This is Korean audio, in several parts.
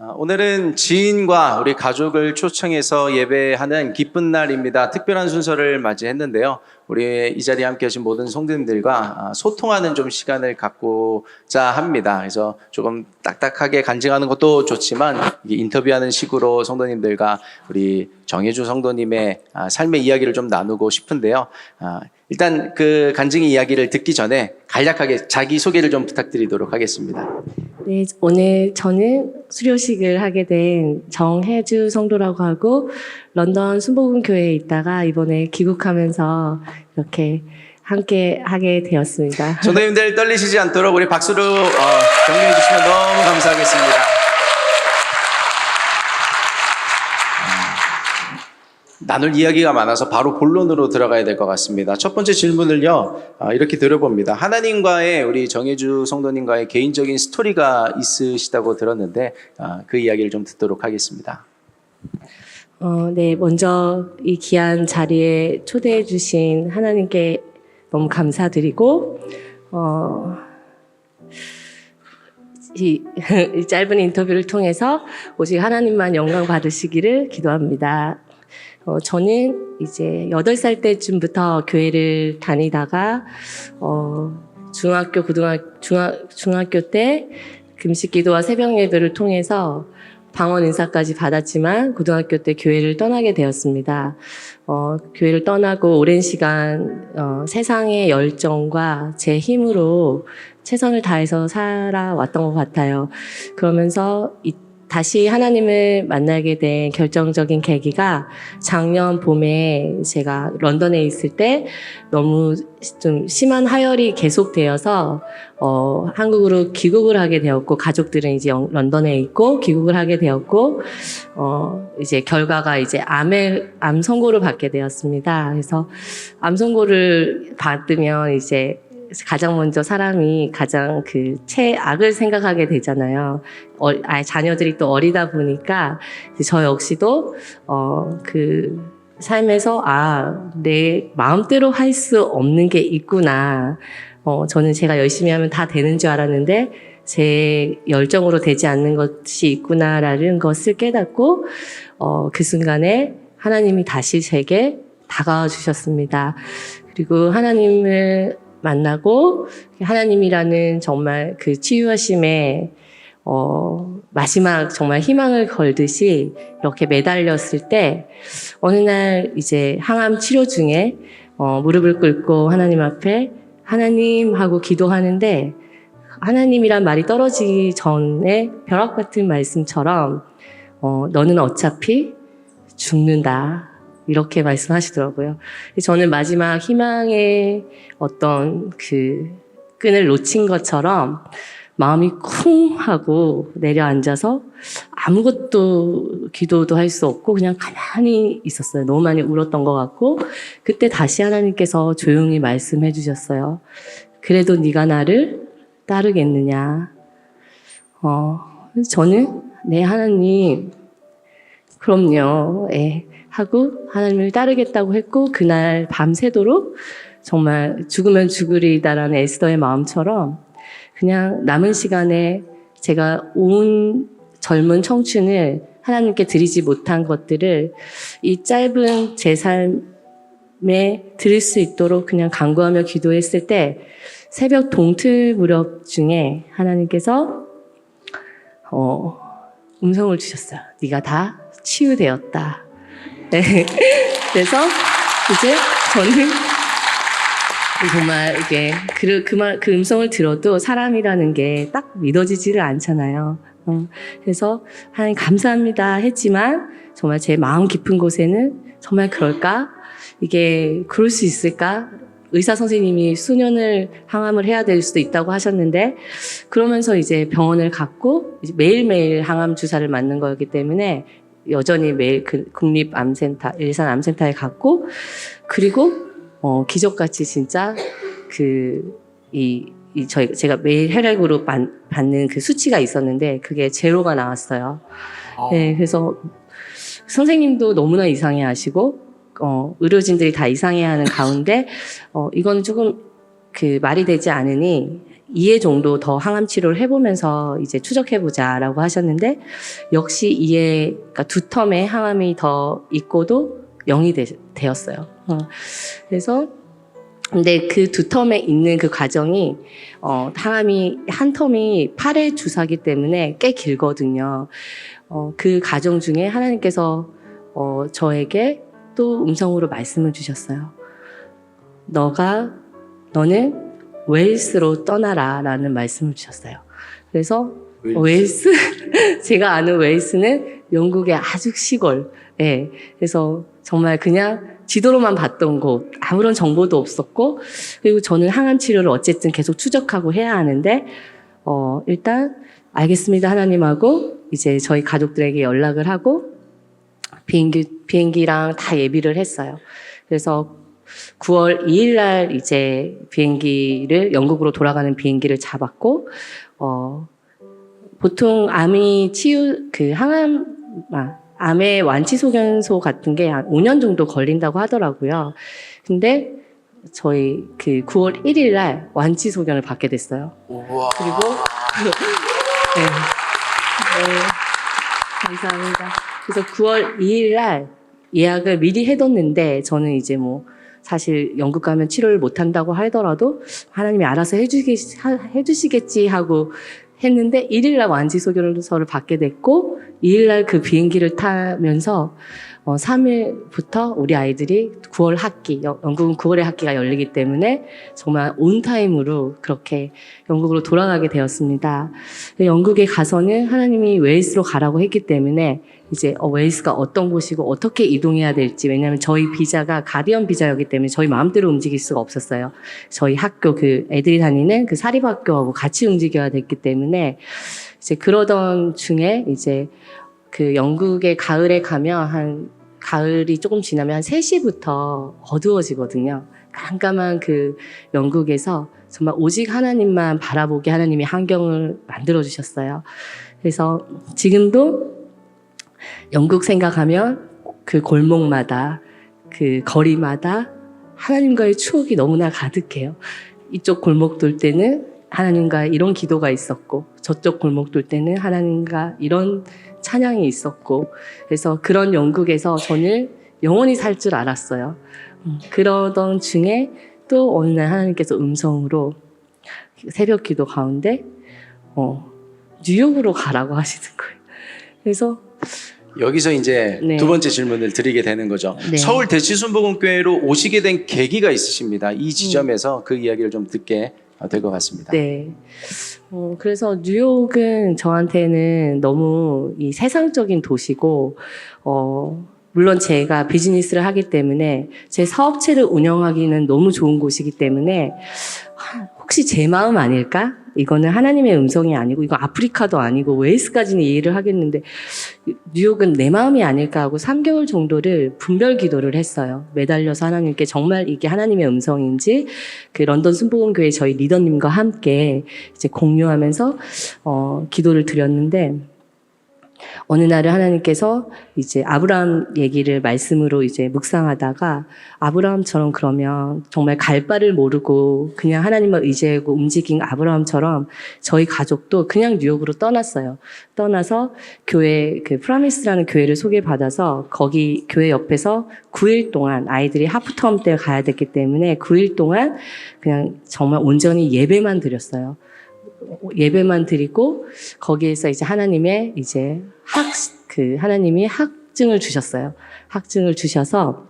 오늘은 지인과 우리 가족을 초청해서 예배하는 기쁜 날입니다. 특별한 순서를 맞이했는데요. 우리 이 자리에 함께 하신 모든 성도님들과 소통하는 좀 시간을 갖고자 합니다. 그래서 조금 딱딱하게 간증하는 것도 좋지만 인터뷰하는 식으로 성도님들과 우리 정혜주 성도님의 삶의 이야기를 좀 나누고 싶은데요. 일단 그 간증의 이야기를 듣기 전에 간략하게 자기소개를 좀 부탁드리도록 하겠습니다. 네, 오늘 저는 수료식을 하게 된 정혜주 성도라고 하고 런던 순복음교회에 있다가 이번에 귀국하면서 이렇게 함께 하게 되었습니다. 성도님들 떨리시지 않도록 우리 박수로 격려해 주시면 너무 감사하겠습니다. 나눌 이야기가 많아서 바로 본론으로 들어가야 될 것 같습니다. 첫 번째 질문을요, 이렇게 드려봅니다. 하나님과의 우리 정혜주 성도님과의 개인적인 스토리가 있으시다고 들었는데 그 이야기를 좀 듣도록 하겠습니다. 네, 먼저 이 귀한 자리에 초대해 주신 하나님께 너무 감사드리고 이 짧은 인터뷰를 통해서 오직 하나님만 영광 받으시기를 기도합니다. 저는 이제 8살 때쯤부터 교회를 다니다가 중학교 때 금식 기도와 새벽 예배를 통해서 방언 인사까지 받았지만 고등학교 때 교회를 떠나게 되었습니다. 교회를 떠나고 오랜 시간 세상의 열정과 제 힘으로 최선을 다해서 살아왔던 것 같아요. 그러면서 다시 하나님을 만나게 된 결정적인 계기가 작년 봄에 제가 런던에 있을 때 너무 좀 심한 하혈이 계속되어서 한국으로 귀국을 하게 되었고 가족들은 이제 런던에 있고 귀국을 하게 되었고 이제 결과가 이제 암 선고를 받게 되었습니다. 그래서 암 선고를 받으면 이제 가장 먼저 사람이 가장 그 최악을 생각하게 되잖아요. 자녀들이 또 어리다 보니까 저 역시도 그 삶에서 내 마음대로 할 수 없는 게 있구나. 저는 제가 열심히 하면 다 되는 줄 알았는데 제 열정으로 되지 않는 것이 있구나라는 것을 깨닫고 그 순간에 하나님이 다시 제게 다가와 주셨습니다. 그리고 하나님을 만나고 하나님이라는 정말 그 치유하심에 마지막 정말 희망을 걸듯이 이렇게 매달렸을 때 어느 날 이제 항암 치료 중에 무릎을 꿇고 하나님 앞에 하나님 하고 기도하는데 하나님이란 말이 떨어지기 전에 벼락 같은 말씀처럼 너는 어차피 죽는다. 이렇게 말씀하시더라고요. 저는 마지막 희망의 어떤 그 끈을 놓친 것처럼 마음이 쿵 하고 내려앉아서 아무것도 기도도 할 수 없고 그냥 가만히 있었어요. 너무 많이 울었던 것 같고 그때 다시 하나님께서 조용히 말씀해 주셨어요. 그래도 네가 나를 따르겠느냐. 저는 네 하나님 그럼요. 하고 하나님을 따르겠다고 했고 그날 밤새도록 정말 죽으면 죽으리다라는 에스더의 마음처럼 그냥 남은 시간에 제가 온 젊은 청춘을 하나님께 드리지 못한 것들을 이 짧은 제 삶에 드릴 수 있도록 그냥 간구하며 기도했을 때 새벽 동틀 무렵 중에 하나님께서 음성을 주셨어요. 네가 다 치유되었다. 네. 그래서 이제 저는 정말 이게 그 음성을 들어도 사람이라는 게 딱 믿어지지를 않잖아요. 그래서 하나님 감사합니다 했지만 정말 제 마음 깊은 곳에는 정말 그럴까? 이게 그럴 수 있을까? 의사 선생님이 수년을 항암을 해야 될 수도 있다고 하셨는데 그러면서 이제 병원을 갔고 이제 매일매일 항암 주사를 맞는 거였기 때문에 여전히 매일 국립암센터, 일산암센터에 갔고, 그리고, 기적같이 진짜 제가 매일 혈액으로 받는 그 수치가 있었는데, 그게 제로가 나왔어요. 네, 그래서 선생님도 너무나 이상해 하시고, 의료진들이 다 이상해 하는 가운데, 이건 조금 말이 되지 않으니, 2회 정도 더 항암 치료를 해보면서 이제 추적해보자라고 하셨는데, 역시 2회, 그러니까 2텀의 항암이 더 있고도 0이 되었어요. 그래서 근데 그 2텀에 있는 그 과정이 항암이 한 텀이 8회 주사기 때문에 꽤 길거든요. 그 과정 중에 하나님께서 저에게 또 음성으로 말씀을 주셨어요. 너는 웨일스로 떠나라 라는 말씀을 주셨어요. 그래서 웨일스? 제가 아는 웨일스는 영국의 아주 시골. 예. 그래서 정말 그냥 지도로만 봤던 곳, 아무런 정보도 없었고, 그리고 저는 항암 치료를 어쨌든 계속 추적하고 해야 하는데, 일단 알겠습니다 하나님하고 이제 저희 가족들에게 연락을 하고 비행기랑 다 예비를 했어요. 그래서 9월 2일 날 이제 영국으로 돌아가는 비행기를 잡았고, 보통 암의 완치 소견서 같은 게 한 5년 정도 걸린다고 하더라고요. 근데 저희 그 9월 1일 날 완치 소견을 받게 됐어요. 우와. 그리고 네. 감사합니다. 그래서 9월 2일 날 예약을 미리 해뒀는데, 저는 이제 사실 영국 가면 치료를 못 한다고 하더라도 하나님이 알아서 해주시겠지 하고 했는데, 1일 날 완치 소견서를 받게 됐고, 2일 날 그 비행기를 타면서 3일부터 우리 아이들이 9월 학기, 영국은 9월에 학기가 열리기 때문에 정말 온타임으로 그렇게 영국으로 돌아가게 되었습니다. 영국에 가서는 하나님이 웨일스로 가라고 했기 때문에 이제 웨일스가 어떤 곳이고 어떻게 이동해야 될지, 왜냐하면 저희 비자가 가디언 비자였기 때문에 저희 마음대로 움직일 수가 없었어요. 저희 학교 애들이 다니는 그 사립학교하고 같이 움직여야 됐기 때문에 이제 그러던 중에 이제 그 영국의 가을에 가면 가을이 조금 지나면 한 3시부터 어두워지거든요. 깜깜한 그 영국에서 정말 오직 하나님만 바라보게 하나님이 환경을 만들어주셨어요. 그래서 지금도 영국 생각하면 그 골목마다, 그 거리마다 하나님과의 추억이 너무나 가득해요. 이쪽 골목 돌 때는 하나님과 이런 기도가 있었고, 저쪽 골목 돌 때는 하나님과 이런 찬양이 있었고, 그래서 그런 영국에서 저는 영원히 살 줄 알았어요. 그러던 중에 또 어느 날 하나님께서 음성으로 새벽 기도 가운데 뉴욕으로 가라고 하시는 거예요. 그래서 여기서 이제 네. 두 번째 질문을 드리게 되는 거죠. 네. 서울 대치순복음교회로 오시게 된 계기가 있으십니다. 이 지점에서 그 이야기를 좀 듣게 될 것 같습니다. 네. 그래서 뉴욕은 저한테는 너무 이 세상적인 도시고, 물론 제가 비즈니스를 하기 때문에 제 사업체를 운영하기는 너무 좋은 곳이기 때문에 혹시 제 마음 아닐까? 이거는 하나님의 음성이 아니고, 이거 아프리카도 아니고 웨일스까지는 이해를 하겠는데 뉴욕은 내 마음이 아닐까 하고 3개월 정도를 분별 기도를 했어요. 매달려서 하나님께 정말 이게 하나님의 음성인지, 그 런던 순복음교회 저희 리더님과 함께 이제 공유하면서 기도를 드렸는데, 어느 날에 하나님께서 이제 아브라함 얘기를 말씀으로 이제 묵상하다가, 아브라함처럼 그러면 정말 갈 바를 모르고 그냥 하나님을 의지하고 움직인 아브라함처럼 저희 가족도 그냥 뉴욕으로 떠났어요. 떠나서 교회, 그 프라미스라는 교회를 소개받아서 거기 교회 옆에서 9일 동안, 아이들이 하프텀 때 가야 됐기 때문에 9일 동안 그냥 정말 온전히 예배만 드렸어요. 예배만 드리고 거기에서 이제 하나님의 이제 하나님이 학증을 주셨어요. 학증을 주셔서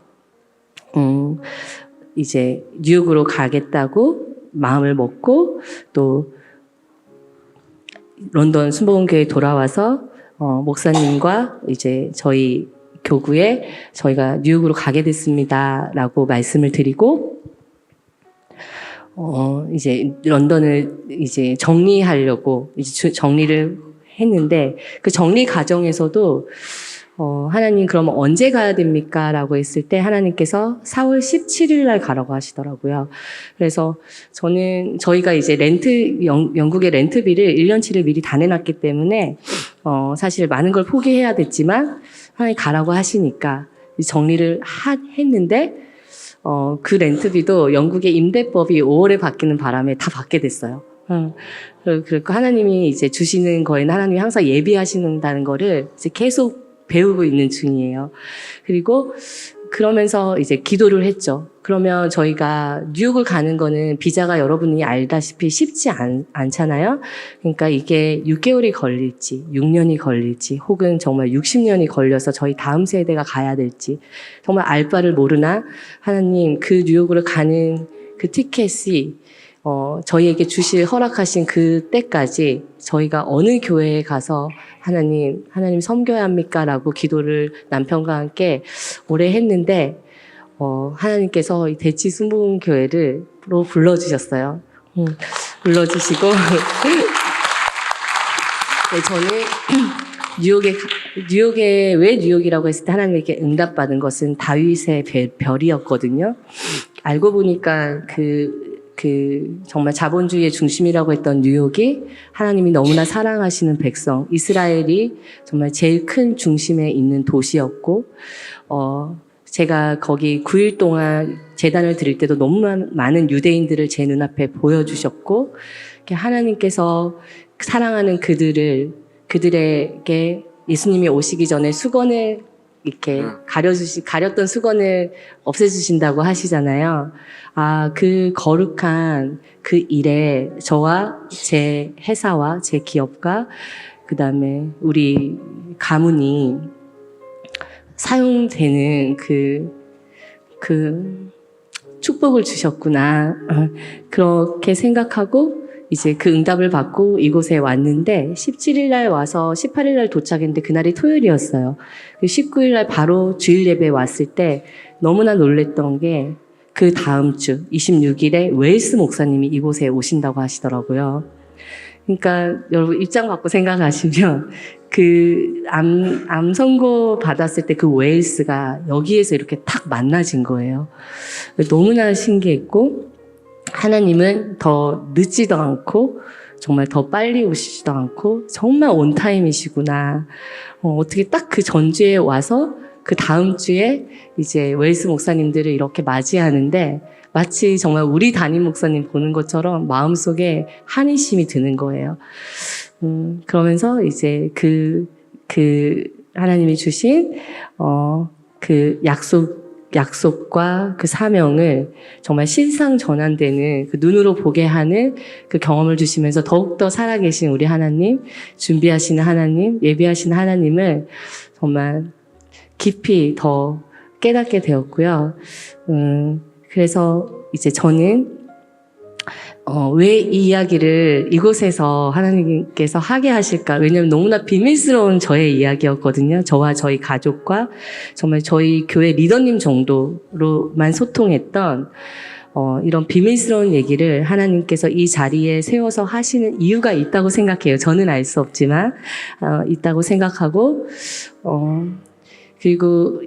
이제 뉴욕으로 가겠다고 마음을 먹고, 또 런던 순복음교회에 돌아와서 목사님과 이제 저희 교구에 저희가 뉴욕으로 가게 됐습니다라고 말씀을 드리고, 이제 런던을 이제 정리하려고 이제 정리를 했는데, 그 정리 과정에서도 하나님 그러면 언제 가야 됩니까? 라고 했을 때 하나님께서 4월 17일 날 가라고 하시더라고요. 그래서 저희가 이제 영국의 렌트비를 1년치를 미리 다 내놨기 때문에 사실 많은 걸 포기해야 됐지만 하나님 가라고 하시니까 정리를 했는데, 그 렌트비도 영국의 임대법이 5월에 바뀌는 바람에 다 받게 됐어요. 그리고 하나님이 이제 주시는 거에는 하나님이 항상 예비하신다는 거를 이제 계속 배우고 있는 중이에요. 그리고 그러면서 이제 기도를 했죠. 그러면 저희가 뉴욕을 가는 거는 비자가 여러분이 알다시피 쉽지 않잖아요. 그러니까 이게 6개월이 걸릴지, 6년이 걸릴지, 혹은 정말 60년이 걸려서 저희 다음 세대가 가야 될지, 정말 알 바를 모르나 하나님 그 뉴욕으로 가는 그 티켓이 저희에게 허락하신 그 때까지 저희가 어느 교회에 가서 하나님 섬겨야 합니까? 라고 기도를 남편과 함께 오래 했는데, 하나님께서 이 대치 순복음교회로 불러주셨어요. 불러주시고, 네, 저는 뉴욕에 왜 뉴욕이라고 했을 때 하나님에게 응답받은 것은 다윗의 별이었거든요. 알고 보니까 정말 자본주의의 중심이라고 했던 뉴욕이 하나님이 너무나 사랑하시는 백성, 이스라엘이 정말 제일 큰 중심에 있는 도시였고, 제가 거기 9일 동안 제단을 드릴 때도 너무 많은 유대인들을 제 눈앞에 보여주셨고, 하나님께서 사랑하는 그들에게 예수님이 오시기 전에 수건을 이렇게 가렸던 수건을 없애주신다고 하시잖아요. 그 거룩한 그 일에 저와 제 회사와 제 기업과 그 다음에 우리 가문이 사용되는 그 축복을 주셨구나. 그렇게 생각하고 이제 그 응답을 받고 이곳에 왔는데 17일 날 와서 18일 날 도착했는데 그날이 토요일이었어요. 19일 날 바로 주일 예배에 왔을 때 너무나 놀랬던 게 그 다음 주 26일에 웨일스 목사님이 이곳에 오신다고 하시더라고요. 그러니까 여러분 입장 바꿔 생각하시면 그 암 선고 받았을 때 그 웨일스가 여기에서 이렇게 탁 만나진 거예요. 너무나 신기했고 하나님은 더 늦지도 않고 정말 더 빨리 오시지도 않고 정말 온타임이시구나. 어떻게 딱 그 전주에 와서 그 다음 주에 이제 웨일스 목사님들을 이렇게 맞이하는데 마치 정말 우리 담임 목사님 보는 것처럼 마음속에 한이심이 드는 거예요. 그러면서 이제 그 하나님이 주신 그 약속과 그 사명을 정말 실상 전환되는 그 눈으로 보게 하는 그 경험을 주시면서 더욱더 살아계신 우리 하나님, 준비하시는 하나님, 예비하시는 하나님을 정말 깊이 더 깨닫게 되었고요. 그래서 이제 저는 왜 이 이야기를 이곳에서 하나님께서 하게 하실까? 왜냐하면 너무나 비밀스러운 저의 이야기였거든요. 저와 저희 가족과 정말 저희 교회 리더님 정도로만 소통했던 이런 비밀스러운 얘기를 하나님께서 이 자리에 세워서 하시는 이유가 있다고 생각해요. 저는 알 수 없지만 있다고 생각하고 그리고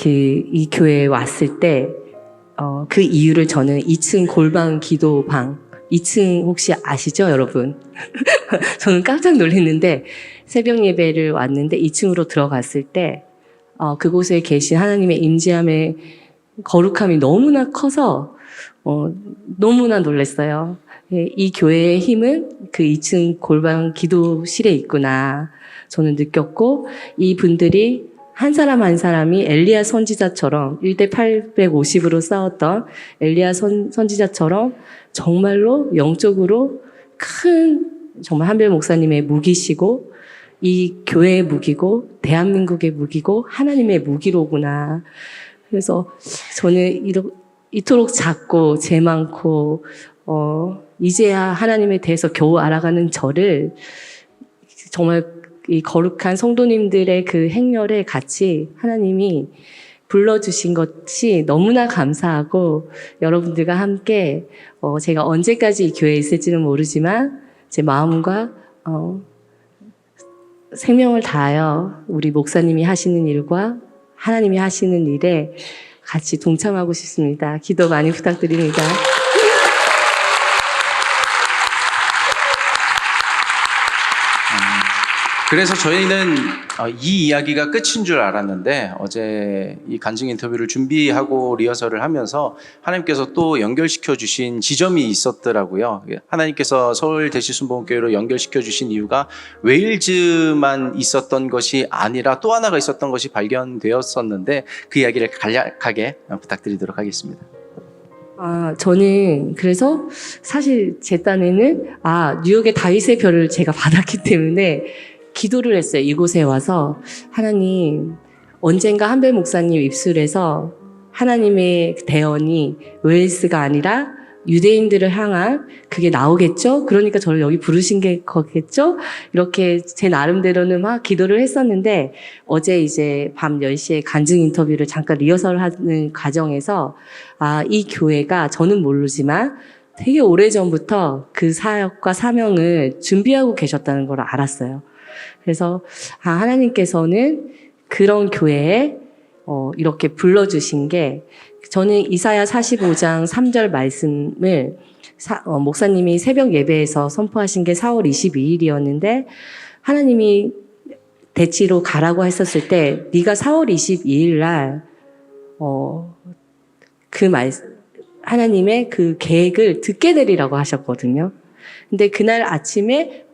이 교회에 왔을 때 그 이유를 저는 2층 골방 기도방 2층 혹시 아시죠, 여러분? 저는 깜짝 놀랐는데 새벽 예배를 왔는데 2층으로 들어갔을 때 그곳에 계신 하나님의 임재함의 거룩함이 너무나 커서 너무나 놀랐어요. 이 교회의 힘은 그 2층 골방 기도실에 있구나 저는 느꼈고 이 분들이 한 사람 한 사람이 엘리야 선지자처럼 1대 850으로 싸웠던 엘리야 선지자처럼 정말로 영적으로 큰 정말 한별 목사님의 무기시고 이 교회의 무기고 대한민국의 무기고 하나님의 무기로구나. 그래서 저는 이토록 작고 재 많고 이제야 하나님에 대해서 겨우 알아가는 저를 정말 이 거룩한 성도님들의 그 행렬에 같이 하나님이 불러주신 것이 너무나 감사하고 여러분들과 함께 제가 언제까지 이 교회에 있을지는 모르지만 제 마음과 생명을 다하여 우리 목사님이 하시는 일과 하나님이 하시는 일에 같이 동참하고 싶습니다. 기도 많이 부탁드립니다. 그래서 저희는 이 이야기가 끝인 줄 알았는데 어제 이 간증 인터뷰를 준비하고 리허설을 하면서 하나님께서 또 연결시켜 주신 지점이 있었더라고요. 하나님께서 서울 대시순복음교회로 연결시켜 주신 이유가 웨일즈만 있었던 것이 아니라 또 하나가 있었던 것이 발견되었었는데 그 이야기를 간략하게 부탁드리도록 하겠습니다. 저는 그래서 사실 제 딴에는 뉴욕의 다윗의 별을 제가 받았기 때문에 기도를 했어요. 이곳에 와서 하나님, 언젠가 한배 목사님 입술에서 하나님의 대언이 웨일스가 아니라 유대인들을 향한 그게 나오겠죠? 그러니까 저를 여기 부르신 게 거겠죠? 이렇게 제 나름대로는 막 기도를 했었는데 어제 이제 밤 10시에 간증 인터뷰를 잠깐 리허설하는 과정에서 이 교회가 저는 모르지만 되게 오래전부터 그 사역과 사명을 준비하고 계셨다는 걸 알았어요. 그래서 하나님께서는 그런 교회에 이렇게 불러주신 게, 저는 이사야 45장 3절 말씀을 목사님이 새벽 예배에서 선포하신 게 4월 22일이었는데 하나님이 대치로 가라고 했었을 때 네가 4월 22일 날 하나님의 그 계획을 듣게 되리라고 하셨거든요. 근데 그날 아침에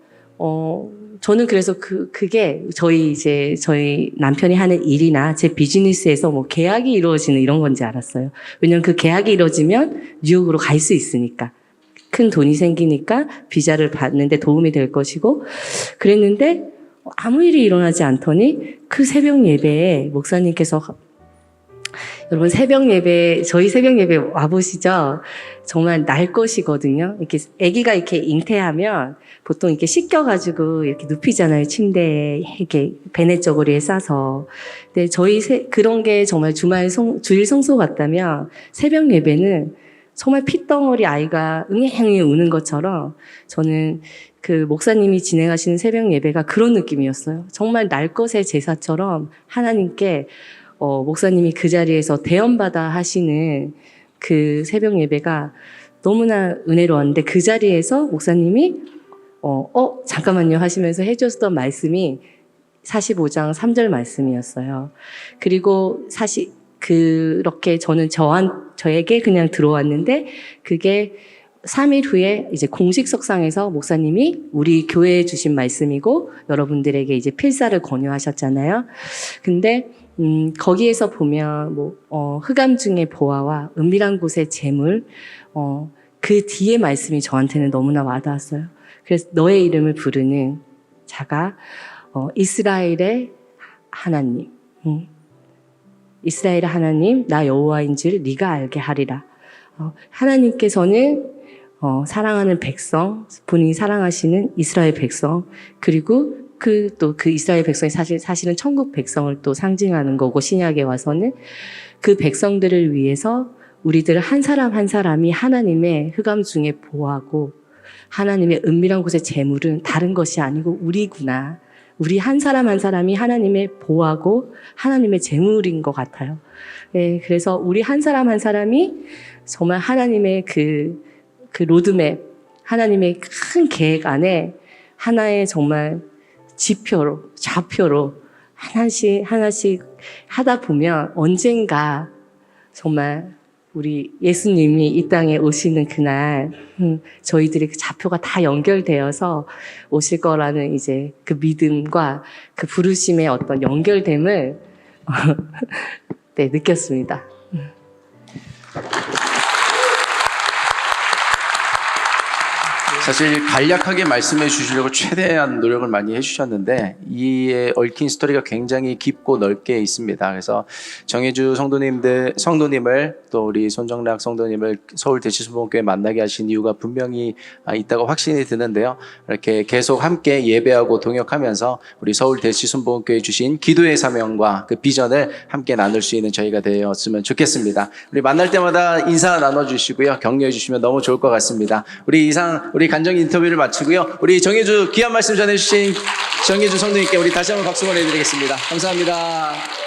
저는 그래서 그게 저희 남편이 하는 일이나 제 비즈니스에서 뭐 계약이 이루어지는 이런 건지 알았어요. 왜냐면 그 계약이 이루어지면 뉴욕으로 갈 수 있으니까. 큰 돈이 생기니까 비자를 받는데 도움이 될 것이고 그랬는데 아무 일이 일어나지 않더니 그 새벽 예배에 목사님께서, 여러분 저희 새벽 예배 와보시죠? 정말 날 것이거든요. 이렇게 아기가 이렇게 잉태하면 보통 이렇게 씻겨가지고 이렇게 눕히잖아요. 침대에 이렇게 베네 저고리에 싸서. 근데 그런 게 정말 주일 성소 같다면 새벽 예배는 정말 핏덩어리 아이가 응애응애 우는 것처럼 저는 그 목사님이 진행하시는 새벽 예배가 그런 느낌이었어요. 정말 날 것의 제사처럼 하나님께 목사님이 그 자리에서 대언받아 하시는 그 새벽 예배가 너무나 은혜로웠는데 그 자리에서 목사님이 잠깐만요 하시면서 해줬던 말씀이 45장 3절 말씀이었어요. 그리고 사실 그렇게 저는 저에게 그냥 들어왔는데 그게 3일 후에 이제 공식석상에서 목사님이 우리 교회에 주신 말씀이고 여러분들에게 이제 필사를 권유하셨잖아요. 근데 거기에서 보면 흑암 중의 보화와 은밀한 곳의 재물, 그 뒤에 말씀이 저한테는 너무나 와닿았어요. 그래서 너의 이름을 부르는 자가 이스라엘의 하나님, 이스라엘의 하나님 나 여호와인 줄 네가 알게 하리라. 하나님께서는 사랑하는 백성, 본인이 사랑하시는 이스라엘 백성, 그리고 그 이스라엘 백성이 사실은 천국 백성을 또 상징하는 거고, 신약에 와서는 그 백성들을 위해서 우리들 한 사람 한 사람이 하나님의 흑암 중에 보호하고 하나님의 은밀한 곳의 재물은 다른 것이 아니고 우리구나. 우리 한 사람 한 사람이 하나님의 보호하고 하나님의 재물인 것 같아요. 네, 그래서 우리 한 사람 한 사람이 정말 하나님의 그 로드맵, 하나님의 큰 계획 안에 하나의 정말 좌표로 하나씩 하다 보면 언젠가 정말 우리 예수님이 이 땅에 오시는 그날 저희들의 그 좌표가 다 연결되어서 오실 거라는 이제 그 믿음과 그 부르심의 어떤 연결됨을 네, 느꼈습니다. 사실 간략하게 말씀해 주시려고 최대한 노력을 많이 해주셨는데 이에 얽힌 스토리가 굉장히 깊고 넓게 있습니다. 그래서 정혜주 성도님을 또 우리 손정락 성도님을 서울 대치순복음교회 만나게 하신 이유가 분명히 있다고 확신이 드는데요. 이렇게 계속 함께 예배하고 동역하면서 우리 서울 대치순복음교회 주신 기도의 사명과 그 비전을 함께 나눌 수 있는 저희가 되었으면 좋겠습니다. 우리 만날 때마다 인사 나눠주시고요. 격려해 주시면 너무 좋을 것 같습니다. 우리 간정 인터뷰를 마치고요. 우리 정혜주 귀한 말씀 전해주신 정혜주 성도님께 우리 다시 한번 박수 보내드리겠습니다. 감사합니다.